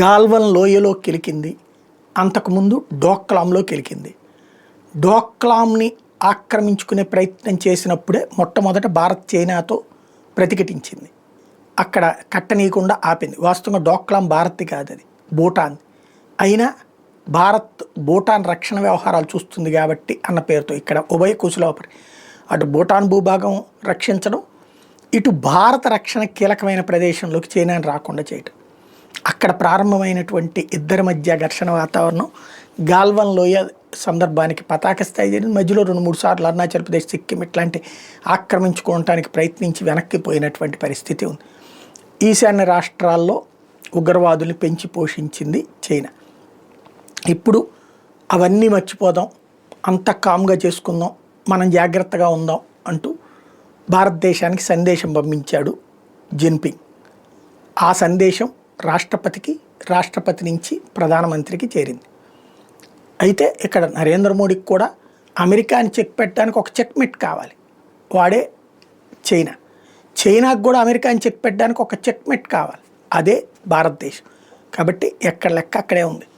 గాల్వన్ లోయలో కెలికింది, అంతకుముందు డోక్లాంలో కెలికింది. డోక్లాంని ఆక్రమించుకునే ప్రయత్నం చేసినప్పుడే మొట్టమొదట భారత్ చైనాతో ప్రతిఘటించింది. అక్కడ కట్టనీయకుండా ఆపింది. వాస్తవంగా డోక్లాం భారత్ది కాదు, అది భూటాన్. అయినా భారత్ భూటాన్ రక్షణ వ్యవహారాలు చూస్తుంది కాబట్టి అన్న పేరుతో ఇక్కడ ఉభయ కుశలోపరి, అటు భూటాన్ భూభాగం రక్షించడం, ఇటు భారత రక్షణ కీలకమైన ప్రదేశంలోకి చైనాని రాకుండా చేయటం. అక్కడ ప్రారంభమైనటువంటి ఇద్దరి మధ్య ఘర్షణ వాతావరణం గాల్వన్ లోయ సందర్భానికి పతాక స్థాయి జరిగింది. మధ్యలో 2-3 సార్లు అరుణాచల్ ప్రదేశ్, సిక్కిం ఇట్లాంటి ఆక్రమించుకోవడానికి ప్రయత్నించి వెనక్కి పోయినటువంటి పరిస్థితి ఉంది. ఈశాన్య రాష్ట్రాల్లో ఉగ్రవాదుల్ని పెంచి పోషించింది చైనా. ఇప్పుడు అవన్నీ మర్చిపోదాం, అంత కామ్గా చేసుకుందాం, మనం జాగ్రత్తగా ఉందాం అంటూ భారతదేశానికి సందేశం పంపించాడు జిన్పింగ్. ఆ సందేశం రాష్ట్రపతికి, రాష్ట్రపతి నుంచి ప్రధానమంత్రికి చేరింది. అయితే ఇక్కడ నరేంద్ర మోడీకి కూడా అమెరికాని చెక్ పెట్టడానికి ఒక చెక్మెట్ కావాలి, వాడే చైనా. చైనాకు కూడా అమెరికాని చెక్ పెట్టడానికి ఒక చెక్మెట్ కావాలి, అదే భారతదేశం. కాబట్టి ఎక్కడ లెక్క అక్కడే ఉంది.